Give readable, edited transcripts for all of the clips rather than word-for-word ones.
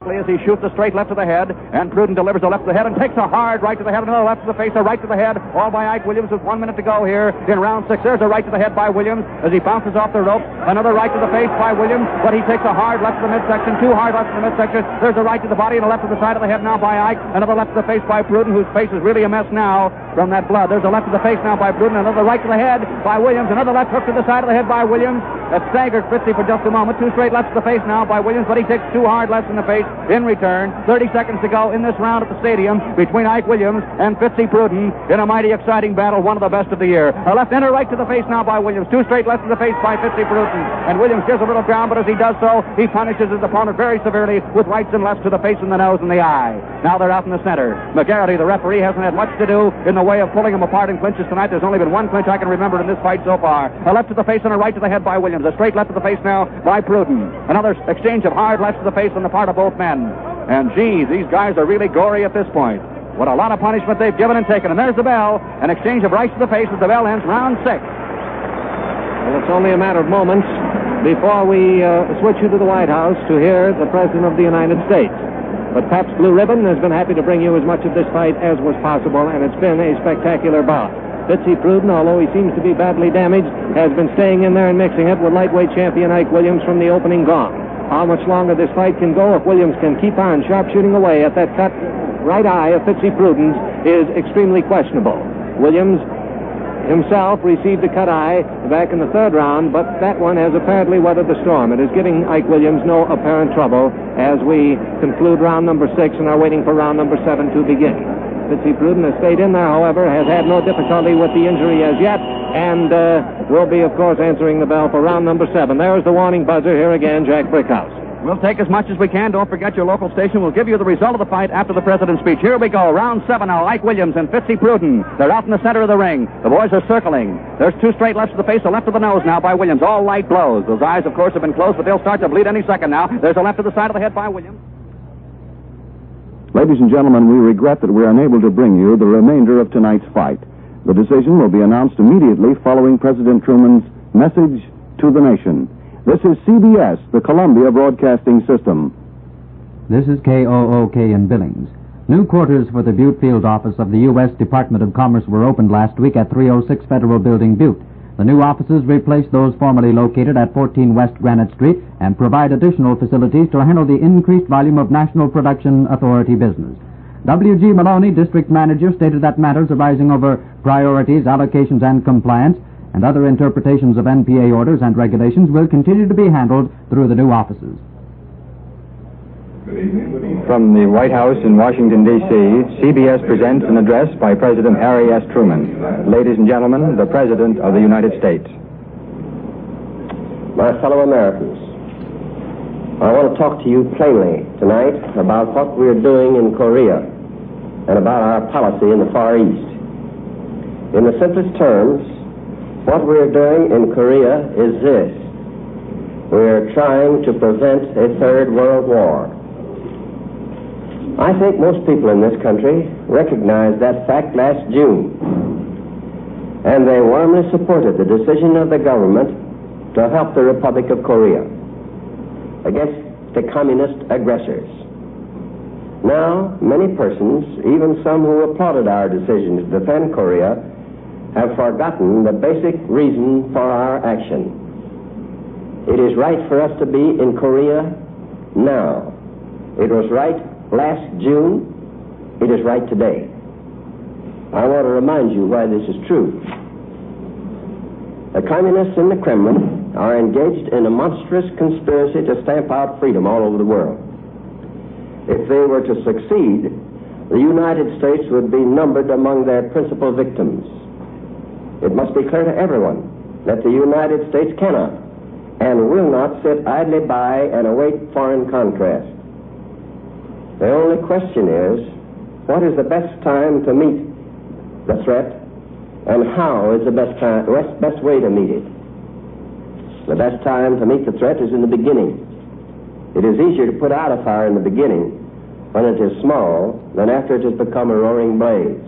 As he shoots a straight left to the head, and Pruden delivers a left to the head and takes a hard right to the head, another left to the face, a right to the head, all by Ike Williams with 1 minute to go here in round 6. There's a right to the head by Williams as he bounces off the rope. Another right to the face by Williams, but he takes a hard left to the midsection, 2 hard lefts to the midsection. There's a right to the body and a left to the side of the head now by Ike. Another left to the face by Pruden, whose face is really a mess now from that blood. There's a left to the face now by Pruden, another right to the head by Williams, another left hook to the side of the head by Williams. That staggered Fitzy for just a moment. 2 straight lefts to the face now by Williams, but he takes 2 hard lefts in the face in return. 30 seconds to go in this round at the stadium between Ike Williams and Fitzy Pruden in a mighty exciting battle, one of the best of the year. A left and a right to the face now by Williams. 2 straight lefts to the face by Fitzy Pruden. And Williams gives a little ground, but as he does so, he punishes his opponent very severely with rights and lefts to the face and the nose and the eye. Now they're out in the center. McGarity, the referee, hasn't had much to do in the way of pulling them apart in clinches tonight. There's only been 1 clinch I can remember in this fight so far. A left to the face and a right to the head by Williams. A straight left to the face now by Pruden. Another exchange of hard lefts to the face on the part of both men. And geez, these guys are really gory at this point. What a lot of punishment they've given and taken. And there's the bell. An exchange of rights to the face as the bell ends round 6. Well, it's only a matter of moments before we switch you to the White House to hear the President of the United States. But Pabst Blue Ribbon has been happy to bring you as much of this fight as was possible, and it's been a spectacular bout. Fitzy Pruden, although he seems to be badly damaged, has been staying in there and mixing it with lightweight champion Ike Williams from the opening gong. How much longer this fight can go if Williams can keep on sharpshooting away at that cut right eye of Fitzy Pruden's is extremely questionable. Williams himself received a cut eye back in the 3rd round, but that one has apparently weathered the storm. It is giving Ike Williams no apparent trouble as we conclude round number 6 and are waiting for round number 7 to begin. Fitzy Pruden has stayed in there, however, has had no difficulty with the injury as yet, and will be, of course, answering the bell for round number 7. There's the warning buzzer. Here again, Jack Brickhouse. We'll take as much as we can. Don't forget your local station. We'll give you the result of the fight after the President's speech. Here we go. Round 7 now. Ike Williams and Fitzy Pruden. They're out in the center of the ring. The boys are circling. There's 2 straight lefts to the face, a left to the nose now by Williams. All light blows. Those eyes, of course, have been closed, but they'll start to bleed any second now. There's a left to the side of the head by Williams. Ladies and gentlemen, we regret that we are unable to bring you the remainder of tonight's fight. The decision will be announced immediately following President Truman's message to the nation. This is CBS, the Columbia Broadcasting System. This is KOOK in Billings. New quarters for the Butte Field Office of the U.S. Department of Commerce were opened last week at 306 Federal Building, Butte. The new offices replace those formerly located at 14 West Granite Street and provide additional facilities to handle the increased volume of National Production Authority business. W.G. Maloney, district manager, stated that matters arising over priorities, allocations, and compliance and other interpretations of NPA orders and regulations will continue to be handled through the new offices. From the White House in Washington, D.C., CBS presents an address by President Harry S. Truman. Ladies and gentlemen, the President of the United States. My fellow Americans, I want to talk to you plainly tonight about what we're doing in Korea and about our policy in the Far East. In the simplest terms, what we're doing in Korea is this. We're trying to prevent a third world war. I think most people in this country recognized that fact last June, and they warmly supported the decision of the government to help the Republic of Korea against the communist aggressors. Now, many persons, even some who applauded our decision to defend Korea, have forgotten the basic reason for our action. It is right for us to be in Korea now. It was right last June. It is right today. I want to remind you why this is true. The communists in the Kremlin are engaged in a monstrous conspiracy to stamp out freedom all over the world. If they were to succeed, the United States would be numbered among their principal victims. It must be clear to everyone that the United States cannot and will not sit idly by and await foreign conquest. The only question is, what is the best time to meet the threat, and how is the best way to meet it? The best time to meet the threat is in the beginning. It is easier to put out a fire in the beginning when it is small than after it has become a roaring blaze.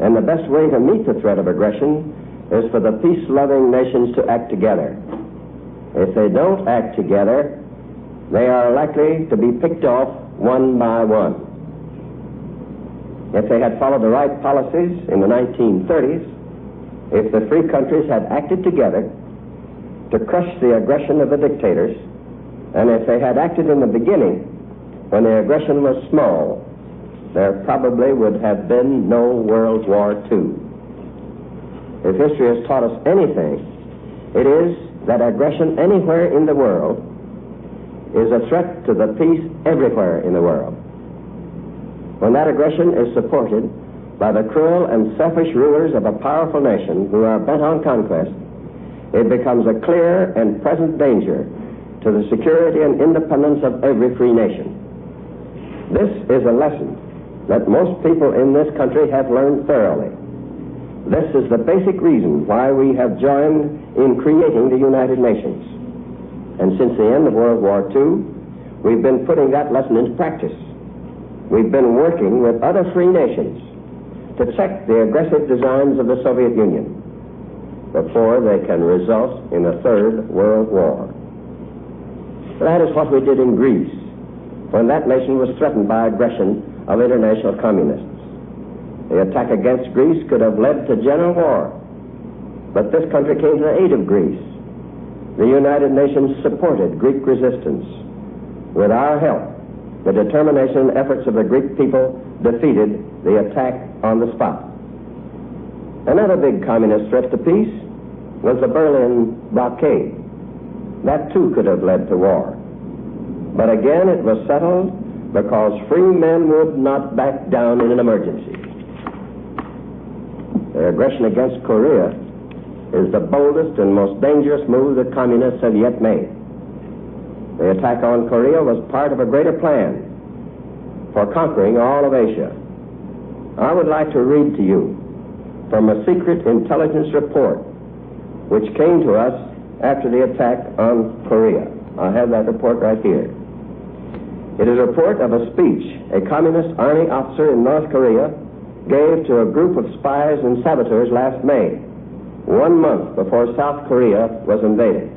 And the best way to meet the threat of aggression is for the peace-loving nations to act together. If they don't act together, they are likely to be picked off one by one. If they had followed the right policies in the 1930s, if the free countries had acted together to crush the aggression of the dictators, and if they had acted in the beginning when the aggression was small, there probably would have been no World War II. If history has taught us anything, it is that aggression anywhere in the world is a threat to the peace everywhere in the world. When that aggression is supported by the cruel and selfish rulers of a powerful nation who are bent on conquest, it becomes a clear and present danger to the security and independence of every free nation. This is a lesson that most people in this country have learned thoroughly. This is the basic reason why we have joined in creating the United Nations. And since the end of World War II, we've been putting that lesson into practice. We've been working with other free nations to check the aggressive designs of the Soviet Union before they can result in a third World War. That is what we did in Greece when that nation was threatened by aggression of international communists. The attack against Greece could have led to general war, but this country came to the aid of Greece. The United Nations supported Greek resistance. With our help, the determination and efforts of the Greek people defeated the attack on the spot. Another big communist threat to peace was the Berlin blockade. That too could have led to war. But again, it was settled because free men would not back down in an emergency. The aggression against Korea is the boldest and most dangerous move the communists have yet made. The attack on Korea was part of a greater plan for conquering all of Asia. I would like to read to you from a secret intelligence report which came to us after the attack on Korea. I have that report right here. It is a report of a speech a communist army officer in North Korea gave to a group of spies and saboteurs last May, 1 month before South Korea was invaded.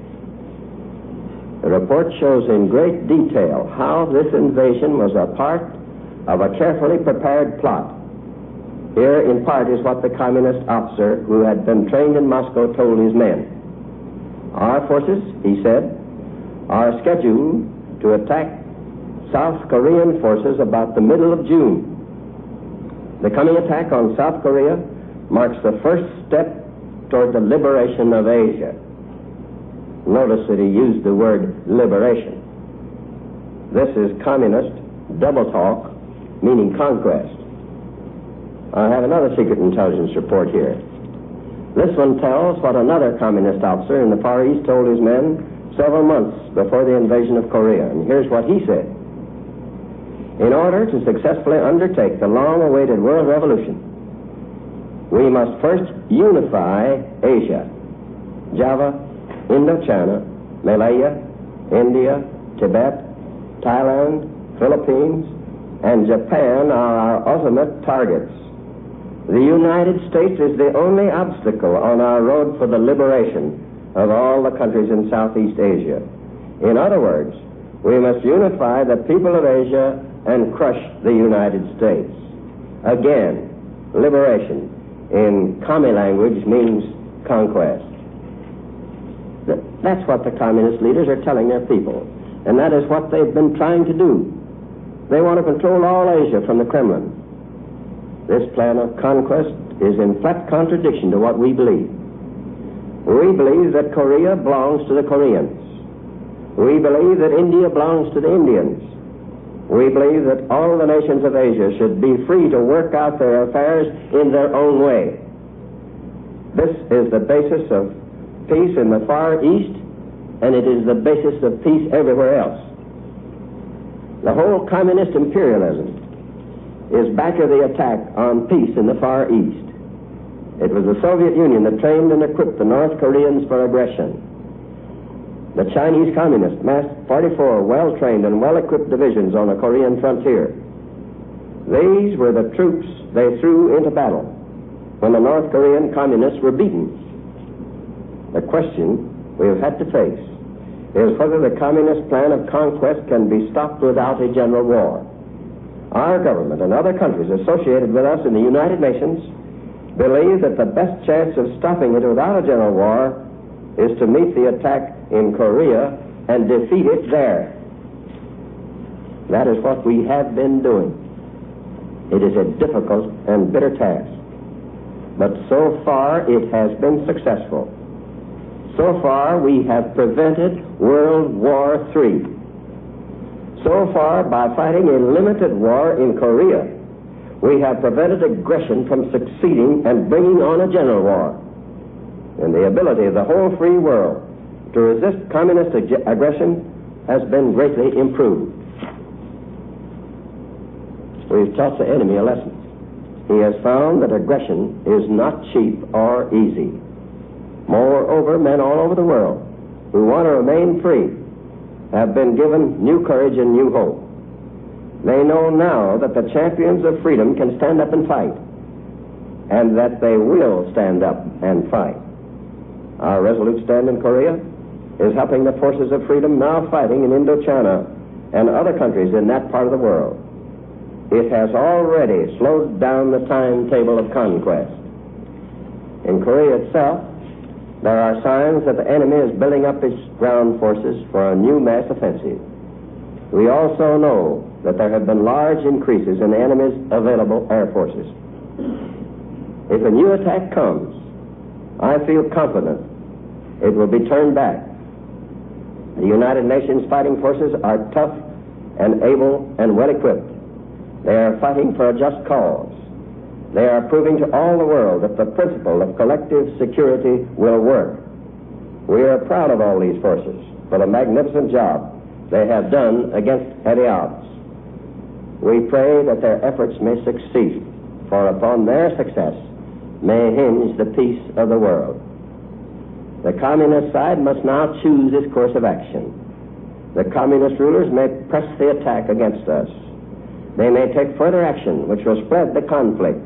The report shows in great detail how this invasion was a part of a carefully prepared plot. Here, in part, is what the communist officer who had been trained in Moscow told his men. Our forces, he said, are scheduled to attack South Korean forces about the middle of June. The coming attack on South Korea marks the first step toward the liberation of Asia. Notice that he used the word liberation. This is communist double talk, meaning conquest. I have another secret intelligence report here. This one tells what another communist officer in the Far East told his men several months before the invasion of Korea. And here's what he said. In order to successfully undertake the long-awaited world revolution, we must first unify Asia. Java, Indochina, Malaya, India, Tibet, Thailand, Philippines, and Japan are our ultimate targets. The United States is the only obstacle on our road for the liberation of all the countries in Southeast Asia. In other words, we must unify the people of Asia and crush the United States. Again, liberation in commie language means conquest. That's what the communist leaders are telling their people, and that is what they've been trying to do. They want to control all Asia from the Kremlin. This plan of conquest is in flat contradiction to what we believe. We believe that Korea belongs to the Koreans. We believe that India belongs to the Indians. We believe that all the nations of Asia should be free to work out their affairs in their own way. This is the basis of peace in the Far East, and it is the basis of peace everywhere else. The whole communist imperialism is back of the attack on peace in the Far East. It was the Soviet Union that trained and equipped the North Koreans for aggression. The Chinese communists massed 44 well-trained and well-equipped divisions on the Korean frontier. These were the troops they threw into battle when the North Korean communists were beaten. The question we have had to face is whether the communist plan of conquest can be stopped without a general war. Our government and other countries associated with us in the United Nations believe that the best chance of stopping it without a general war is to meet the attack in Korea and defeat it there. That is what we have been doing. It is a difficult and bitter task, but so far it has been successful. So far we have prevented World War III. So far, by fighting a limited war in Korea, we have prevented aggression from succeeding and bringing on a general war. And the ability of the whole free world to resist communist aggression has been greatly improved. We've taught the enemy a lesson. He has found that aggression is not cheap or easy. Moreover, men all over the world who want to remain free have been given new courage and new hope. They know now that the champions of freedom can stand up and fight, and that they will stand up and fight. Our resolute stand in Korea is helping the forces of freedom now fighting in Indochina and other countries in that part of the world. It has already slowed down the timetable of conquest. In Korea itself, there are signs that the enemy is building up its ground forces for a new mass offensive. We also know that there have been large increases in the enemy's available air forces. If a new attack comes, I feel confident it will be turned back. The United Nations fighting forces are tough and able and well equipped. They are fighting for a just cause. They are proving to all the world that the principle of collective security will work. We are proud of all these forces for the magnificent job they have done against heavy odds. We pray that their efforts may succeed, for upon their success may hinge the peace of the world. The communist side must now choose its course of action. The communist rulers may press the attack against us. They may take further action which will spread the conflict.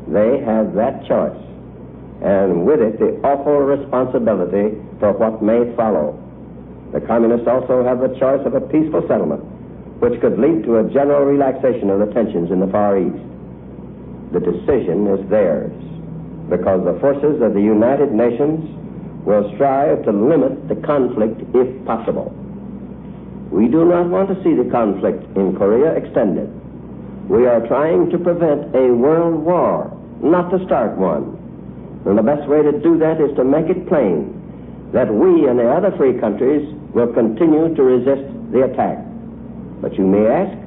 They have that choice, and with it the awful responsibility for what may follow. The communists also have the choice of a peaceful settlement, which could lead to a general relaxation of the tensions in the Far East. The decision is theirs, because the forces of the United Nations will strive to limit the conflict if possible. We do not want to see the conflict in Korea extended. We are trying to prevent a world war, not to start one. And the best way to do that is to make it plain that we and the other free countries will continue to resist the attack. But you may ask,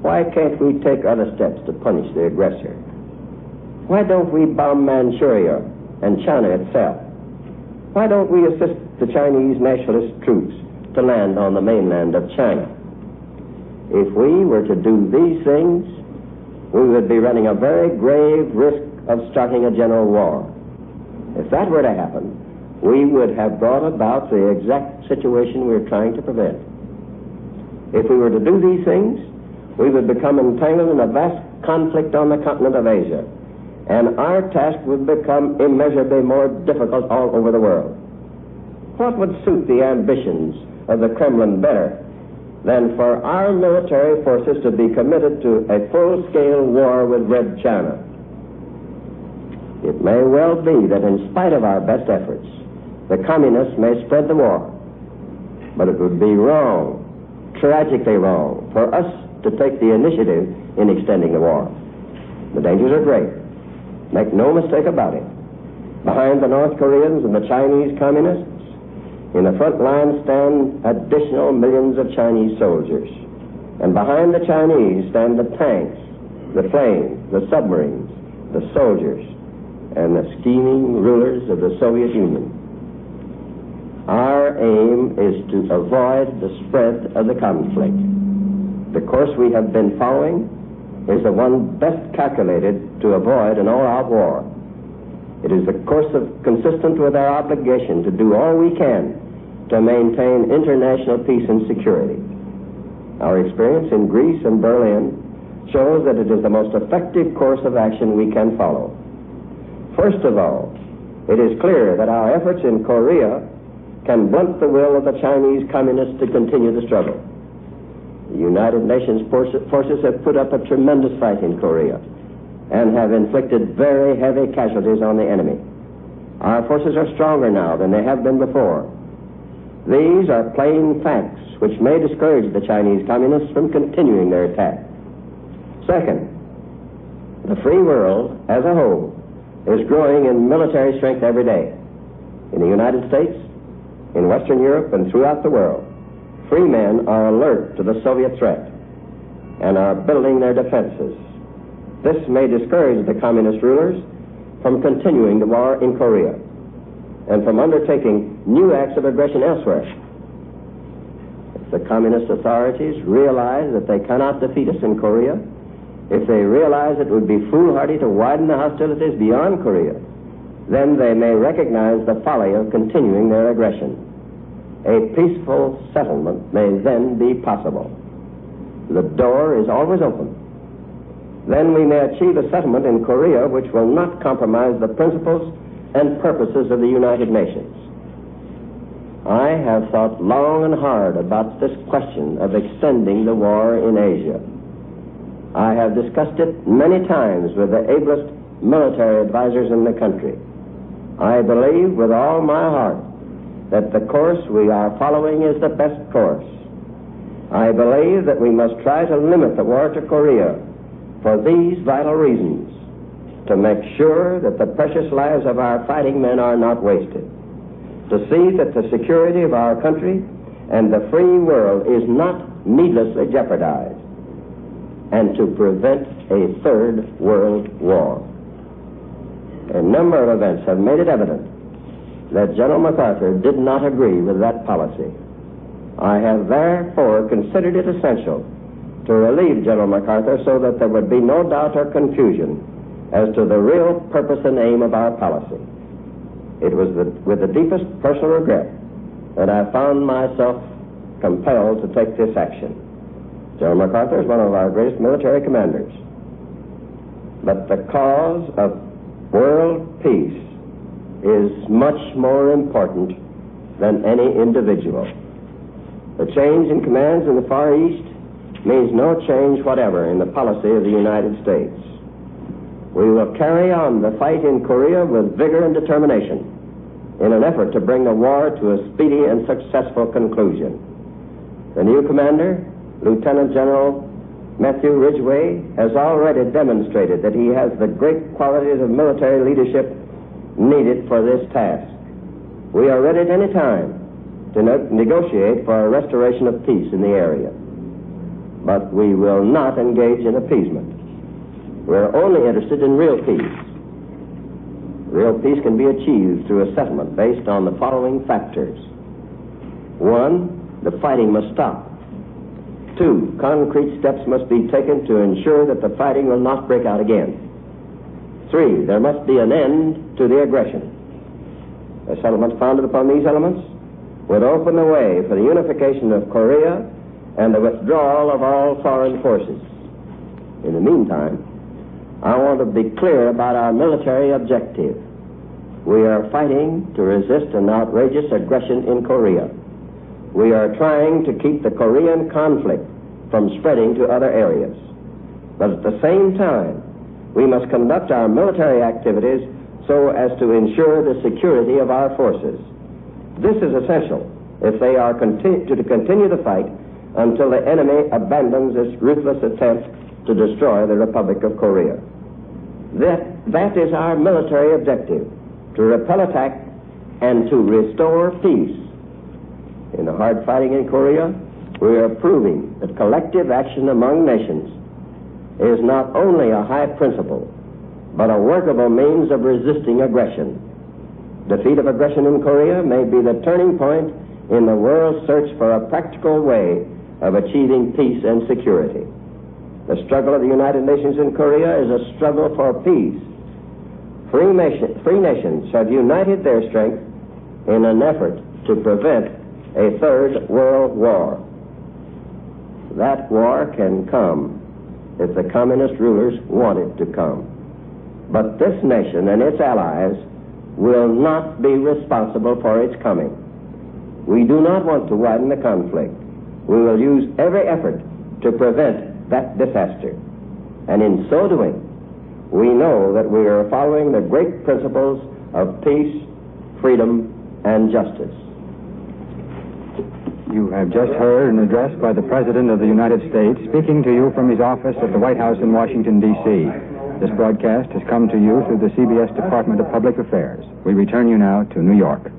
why can't we take other steps to punish the aggressor? Why don't we bomb Manchuria and China itself? Why don't we assist the Chinese nationalist troops to land on the mainland of China? If we were to do these things, we would be running a very grave risk of starting a general war. If that were to happen, we would have brought about the exact situation we're trying to prevent. If we were to do these things, we would become entangled in a vast conflict on the continent of Asia, and our task would become immeasurably more difficult all over the world. What would suit the ambitions of the Kremlin better than for our military forces to be committed to a full-scale war with Red China? It may well be that in spite of our best efforts, the communists may spread the war. But it would be wrong, tragically wrong, for us to take the initiative in extending the war. The dangers are great. Make no mistake about it. Behind the North Koreans and the Chinese communists, in the front line stand additional millions of Chinese soldiers. And behind the Chinese stand the tanks, the planes, the submarines, the soldiers, and the scheming rulers of the Soviet Union. Our aim is to avoid the spread of the conflict. The course we have been following is the one best calculated to avoid an all-out war. It is the course consistent with our obligation to do all we can to maintain international peace and security. Our experience in Greece and Berlin shows that it is the most effective course of action we can follow. First of all, it is clear that our efforts in Korea can blunt the will of the Chinese communists to continue the struggle. The United Nations forces have put up a tremendous fight in Korea and have inflicted very heavy casualties on the enemy. Our forces are stronger now than they have been before. These are plain facts which may discourage the Chinese communists from continuing their attack. Second, the free world as a whole is growing in military strength every day. In the United States, in Western Europe, and throughout the world, free men are alert to the Soviet threat and are building their defenses. This may discourage the communist rulers from continuing the war in Korea and from undertaking new acts of aggression elsewhere. If the communist authorities realize that they cannot defeat us in Korea, if they realize it would be foolhardy to widen the hostilities beyond Korea, then they may recognize the folly of continuing their aggression. A peaceful settlement may then be possible. The door is always open. Then we may achieve a settlement in Korea which will not compromise the principles and purposes of the United Nations. I have thought long and hard about this question of extending the war in Asia. I have discussed it many times with the ablest military advisors in the country. I believe with all my heart that the course we are following is the best course. I believe that we must try to limit the war to Korea for these vital reasons: to make sure that the precious lives of our fighting men are not wasted, to see that the security of our country and the free world is not needlessly jeopardized, and to prevent a third world war. A number of events have made it evident that General MacArthur did not agree with that policy. I have therefore considered it essential to relieve General MacArthur so that there would be no doubt or confusion as to the real purpose and aim of our policy. It was with the deepest personal regret that I found myself compelled to take this action. General MacArthur is one of our greatest military commanders. But the cause of world peace is much more important than any individual. The change in commands in the Far East means no change whatever in the policy of the United States. We will carry on the fight in Korea with vigor and determination in an effort to bring the war to a speedy and successful conclusion. The new commander, Lieutenant General Matthew Ridgway, has already demonstrated that he has the great qualities of military leadership needed for this task. We are ready at any time to negotiate for a restoration of peace in the area. But we will not engage in appeasement. We're only interested in real peace. Real peace can be achieved through a settlement based on the following factors. 1, the fighting must stop. 2, concrete steps must be taken to ensure that the fighting will not break out again. 3, there must be an end to the aggression. A settlement founded upon these elements would open the way for the unification of Korea and the withdrawal of all foreign forces. In the meantime, I want to be clear about our military objective. We are fighting to resist an outrageous aggression in Korea. We are trying to keep the Korean conflict from spreading to other areas. But at the same time, we must conduct our military activities so as to ensure the security of our forces. This is essential if they are to continue the fight until the enemy abandons its ruthless attempt to destroy the Republic of Korea. That is our military objective, to repel attack and to restore peace. In the hard fighting in Korea, we are proving that collective action among nations is not only a high principle, but a workable means of resisting aggression. Defeat of aggression in Korea may be the turning point in the world's search for a practical way of achieving peace and security. The struggle of the United Nations in Korea is a struggle for peace. Free nations have united their strength in an effort to prevent a third world war. That war can come if the communist rulers want it to come. But this nation and its allies will not be responsible for its coming. We do not want to widen the conflict. We will use every effort to prevent that disaster. And in so doing, we know that we are following the great principles of peace, freedom, and justice. You have just heard an address by the President of the United States speaking to you from his office at the White House in Washington, D.C. This broadcast has come to you through the CBS Department of Public Affairs. We return you now to New York.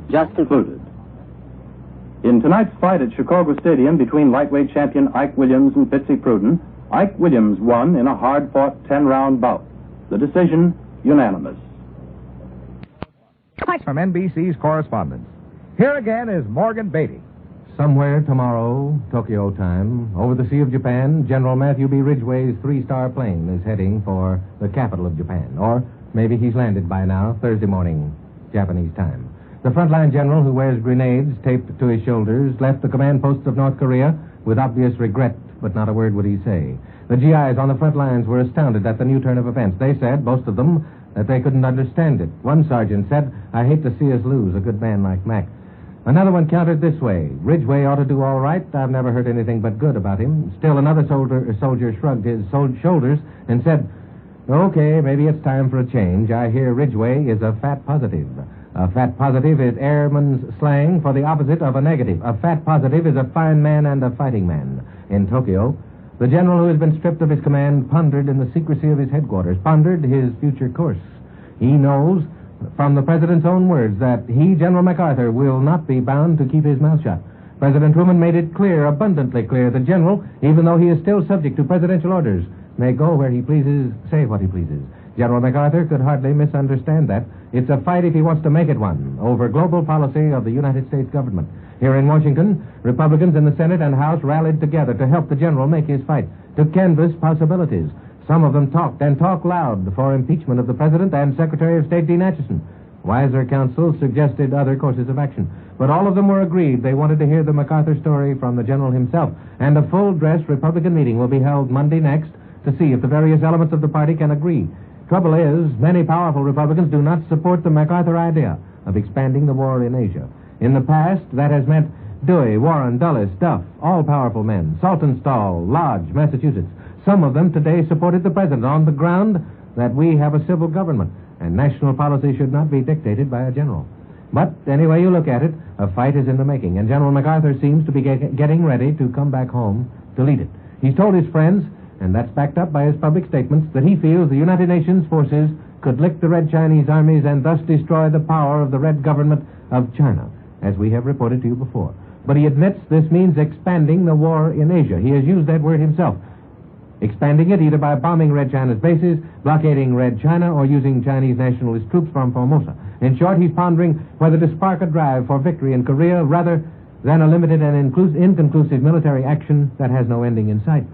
Just concluded. In tonight's fight at Chicago Stadium between lightweight champion Ike Williams and Fitzy Pruden, Ike Williams won in a hard-fought 10-round bout. The decision, unanimous. From NBC's correspondents. Here again is Morgan Beatty. Somewhere tomorrow, Tokyo time, over the Sea of Japan, General Matthew B. Ridgway's three-star plane is heading for the capital of Japan. Or maybe he's landed by now, Thursday morning, Japanese time. The frontline general, who wears grenades taped to his shoulders, left the command posts of North Korea with obvious regret, but not a word would he say. The GIs on the front lines were astounded at the new turn of events. They said, most of them, that they couldn't understand it. One sergeant said, "I hate to see us lose a good man like Mac." Another one countered this way, "Ridgway ought to do all right. I've never heard anything but good about him." Still another soldier shrugged his shoulders and said, "Okay, maybe it's time for a change. I hear Ridgway is a fat positive." A fat positive is airman's slang for the opposite of a negative. A fat positive is a fine man and a fighting man. In Tokyo, the general who has been stripped of his command pondered in the secrecy of his headquarters, pondered his future course. He knows from the president's own words that he, General MacArthur, will not be bound to keep his mouth shut. President Truman made it clear, abundantly clear, the general, even though he is still subject to presidential orders, may go where he pleases, say what he pleases. General MacArthur could hardly misunderstand that. It's a fight, if he wants to make it one, over global policy of the United States government. Here in Washington, Republicans in the Senate and House rallied together to help the general make his fight, to canvass possibilities. Some of them talked, and talked loud, for impeachment of the President and Secretary of State Dean Acheson. Wiser counsel suggested other courses of action. But all of them were agreed they wanted to hear the MacArthur story from the general himself. And a full-dress Republican meeting will be held Monday next to see if the various elements of the party can agree. Trouble is, many powerful Republicans do not support the MacArthur idea of expanding the war in Asia. In the past, that has meant Dewey, Warren, Dulles, Duff, all powerful men, Saltonstall, Lodge, Massachusetts. Some of them today supported the president on the ground that we have a civil government, and national policy should not be dictated by a general. But any way you look at it, a fight is in the making, and General MacArthur seems to be getting ready to come back home to lead it. He's told his friends, and that's backed up by his public statements, that he feels the United Nations forces could lick the Red Chinese armies and thus destroy the power of the Red government of China, as we have reported to you before. But he admits this means expanding the war in Asia. He has used that word himself. Expanding it either by bombing Red China's bases, blockading Red China, or using Chinese nationalist troops from Formosa. In short, he's pondering whether to spark a drive for victory in Korea rather than a limited and inconclusive military action that has no ending in sight.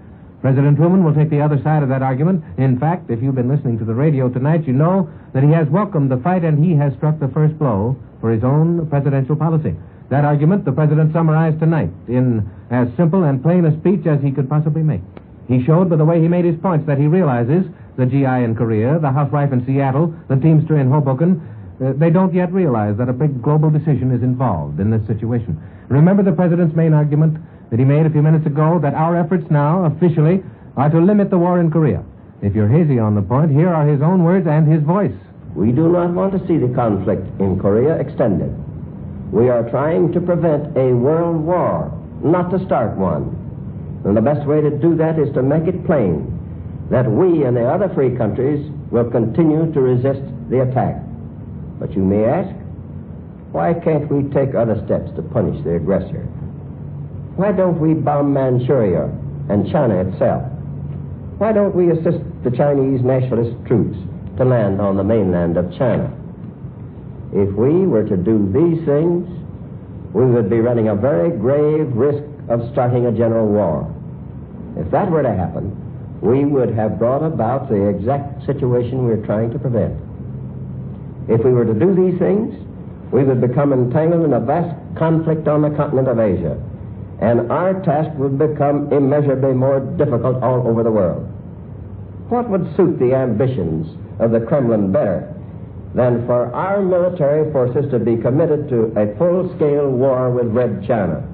President Truman will take the other side of that argument. In fact, if you've been listening to the radio tonight, you know that he has welcomed the fight and he has struck the first blow for his own presidential policy. That argument the president summarized tonight in as simple and plain a speech as he could possibly make. He showed by the way he made his points that he realizes the GI in Korea, the housewife in Seattle, the teamster in Hoboken, they don't yet realize that a big global decision is involved in this situation. Remember the president's main argument that he made a few minutes ago, that our efforts now, officially, are to limit the war in Korea. If you're hazy on the point, here are his own words and his voice. We do not want to see the conflict in Korea extended. We are trying to prevent a world war, not to start one. And the best way to do that is to make it plain that we and the other free countries will continue to resist the attack. But you may ask, why can't we take other steps to punish the aggressor? Why don't we bomb Manchuria and China itself? Why don't we assist the Chinese nationalist troops to land on the mainland of China? If we were to do these things, we would be running a very grave risk of starting a general war. If that were to happen, we would have brought about the exact situation we're trying to prevent. If we were to do these things, we would become entangled in a vast conflict on the continent of Asia, and our task would become immeasurably more difficult all over the world. What would suit the ambitions of the Kremlin better than for our military forces to be committed to a full-scale war with Red China.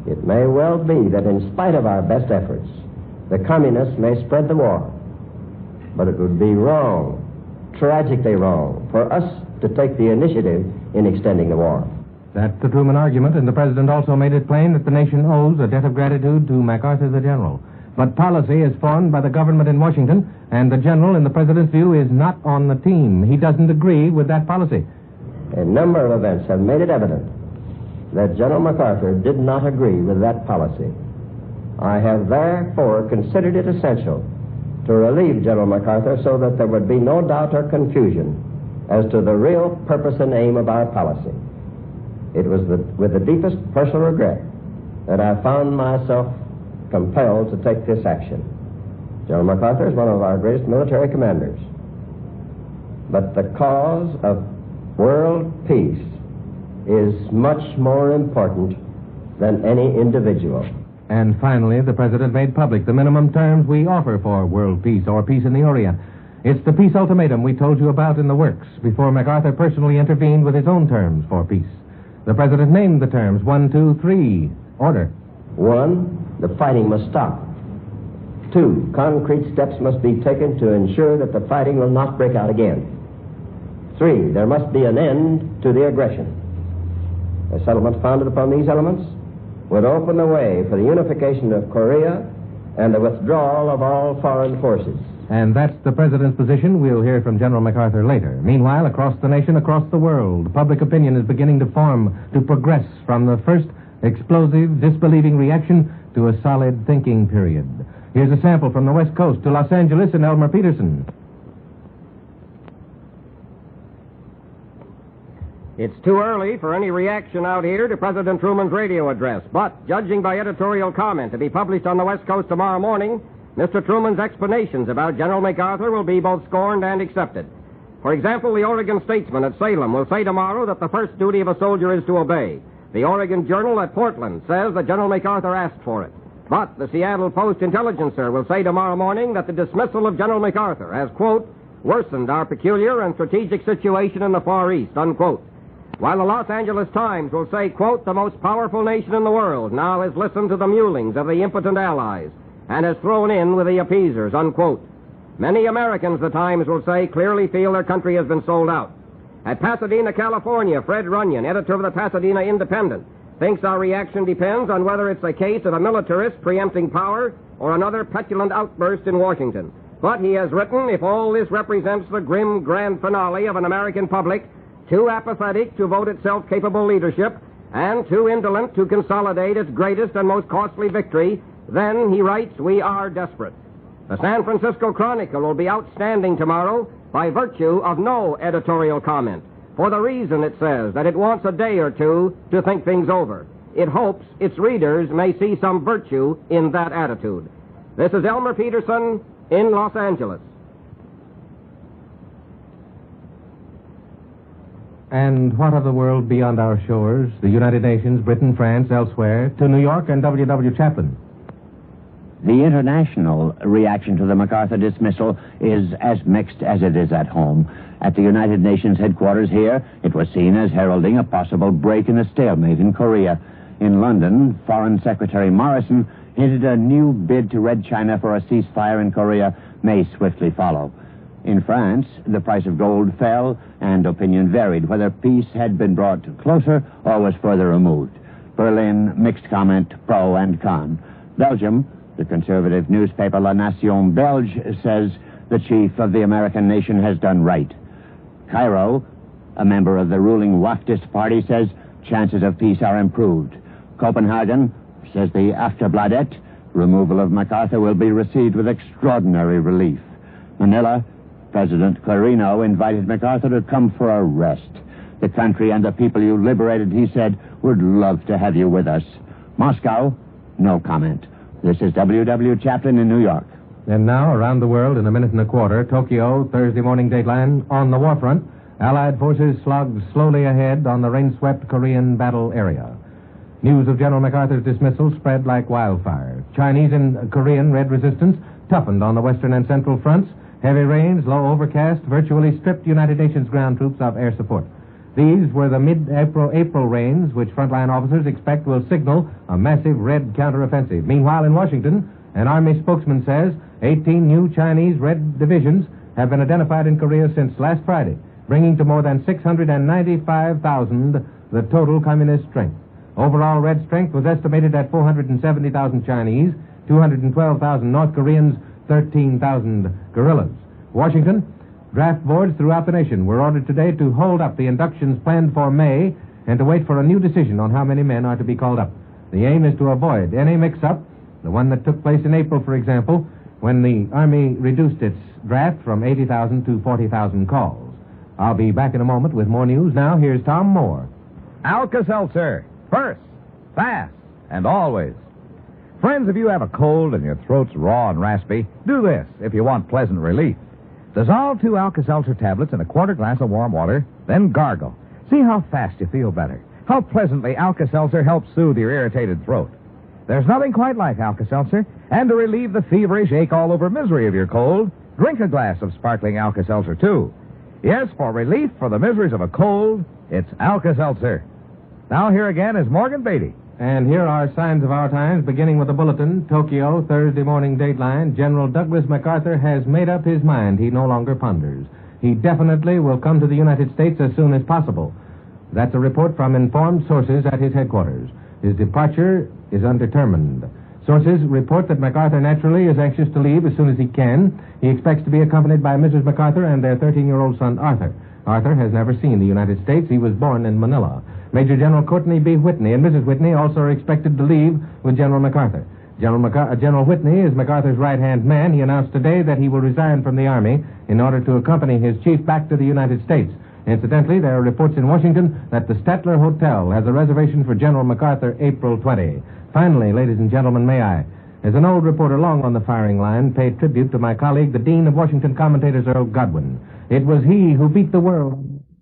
It may well be that in spite of our best efforts, the communists may spread the war. But it would be wrong, tragically wrong, for us to take the initiative in extending the war. That's the Truman argument, and the president also made it plain that the nation owes a debt of gratitude to MacArthur the general. But policy is formed by the government in Washington, and the general, in the president's view, is not on the team. He doesn't agree with that policy. A number of events have made it evident that General MacArthur did not agree with that policy. I have therefore considered it essential to relieve General MacArthur so that there would be no doubt or confusion as to the real purpose and aim of our policy. It was with the deepest personal regret that I found myself compelled to take this action. General MacArthur is one of our greatest military commanders. But the cause of world peace is much more important than any individual. And finally, the president made public the minimum terms we offer for world peace, or peace in the Orient. It's the peace ultimatum we told you about in the works before MacArthur personally intervened with his own terms for peace. The president named the terms 1, 2, 3. Order. 1, the fighting must stop. 2, concrete steps must be taken to ensure that the fighting will not break out again. 3, there must be an end to the aggression. A settlement founded upon these elements would open the way for the unification of Korea and the withdrawal of all foreign forces. And that's the president's position. We'll hear from General MacArthur later. Meanwhile, across the nation, across the world, public opinion is beginning to form, to progress from the first explosive, disbelieving reaction to a solid thinking period. Here's a sample from the West Coast to Los Angeles and Elmer Peterson. It's too early for any reaction out here to President Truman's radio address, but judging by editorial comment to be published on the West Coast tomorrow morning, Mr. Truman's explanations about General MacArthur will be both scorned and accepted. For example, the Oregon Statesman at Salem will say tomorrow that the first duty of a soldier is to obey. The Oregon Journal at Portland says that General MacArthur asked for it. But the Seattle Post-Intelligencer will say tomorrow morning that the dismissal of General MacArthur has, quote, worsened our peculiar and strategic situation in the Far East, unquote. While the Los Angeles Times will say, quote, the most powerful nation in the world now has listened to the mewlings of the impotent allies and has thrown in with the appeasers, unquote. Many Americans, the Times will say, clearly feel their country has been sold out. At Pasadena, California, Fred Runyon, editor of the Pasadena Independent, thinks our reaction depends on whether it's a case of a militarist preempting power or another petulant outburst in Washington. But he has written, if all this represents the grim grand finale of an American public too apathetic to vote itself capable leadership and too indolent to consolidate its greatest and most costly victory, then, he writes, we are desperate. The San Francisco Chronicle will be outstanding tomorrow by virtue of no editorial comment, for the reason, it says, that it wants a day or two to think things over. It hopes its readers may see some virtue in that attitude. This is Elmer Peterson in Los Angeles. And what of the world beyond our shores, the United Nations, Britain, France, elsewhere, to New York and W.W. Chaplin? The international reaction to the MacArthur dismissal is as mixed as it is at home. At the United Nations headquarters here, it was seen as heralding a possible break in the stalemate in Korea. In London, Foreign Secretary Morrison hinted a new bid to Red China for a ceasefire in Korea may swiftly follow. In France, the price of gold fell, and opinion varied whether peace had been brought closer or was further removed. Berlin, mixed comment, pro and con. Belgium, the conservative newspaper La Nation Belge says the chief of the American nation has done right. Cairo, a member of the ruling Waftist party, says chances of peace are improved. Copenhagen, says the Afterbladet, removal of MacArthur will be received with extraordinary relief. Manila, President Quirino invited MacArthur to come for a rest. The country and the people you liberated, he said, would love to have you with us. Moscow, no comment. This is W.W. Chaplin in New York. And now, around the world in a minute and a quarter, Tokyo, Thursday morning dateline, on the war front, Allied forces slogged slowly ahead on the rain-swept Korean battle area. News of General MacArthur's dismissal spread like wildfire. Chinese and Korean Red Resistance toughened on the western and central fronts, Heavy rains, low overcast, virtually stripped United Nations ground troops of air support. These were the mid-April rains, which frontline officers expect will signal a massive Red counteroffensive. Meanwhile, in Washington, an Army spokesman says 18 new Chinese Red divisions have been identified in Korea since last Friday, bringing to more than 695,000 the total communist strength. Overall, Red strength was estimated at 470,000 Chinese, 212,000 North Koreans, 13,000 guerrillas. Washington, draft boards throughout the nation were ordered today to hold up the inductions planned for May and to wait for a new decision on how many men are to be called up. The aim is to avoid any mix-up, the one that took place in April, for example, when the Army reduced its draft from 80,000 to 40,000 calls. I'll be back in a moment with more news. Now, here's Tom Moore. Alka-Seltzer. First, fast, and always. Friends, if you have a cold and your throat's raw and raspy, do this if you want pleasant relief. Dissolve 2 Alka-Seltzer tablets in a quarter glass of warm water, then gargle. See how fast you feel better. How pleasantly Alka-Seltzer helps soothe your irritated throat. There's nothing quite like Alka-Seltzer, and to relieve the feverish ache-all-over misery of your cold, drink a glass of sparkling Alka-Seltzer, too. Yes, for relief for the miseries of a cold, it's Alka-Seltzer. Now, here again is Morgan Beatty. And here are signs of our times, beginning with the bulletin. Tokyo, Thursday morning dateline. General Douglas MacArthur has made up his mind. He no longer ponders. He definitely will come to the United States as soon as possible. That's a report from informed sources at his headquarters. His departure is undetermined. Sources report that MacArthur naturally is anxious to leave as soon as he can. He expects to be accompanied by Mrs. MacArthur and their 13-year-old son, Arthur. Arthur has never seen the United States. He was born in Manila. Major General Courtney B. Whitney and Mrs. Whitney also are expected to leave with General MacArthur. General Whitney is MacArthur's right-hand man. He announced today that he will resign from the Army in order to accompany his chief back to the United States. Incidentally, there are reports in Washington that the Statler Hotel has a reservation for General MacArthur April 20. Finally, ladies and gentlemen, may I, as an old reporter long on the firing line, pay tribute to my colleague, the Dean of Washington Commentators, Earl Godwin. It was he who beat the world.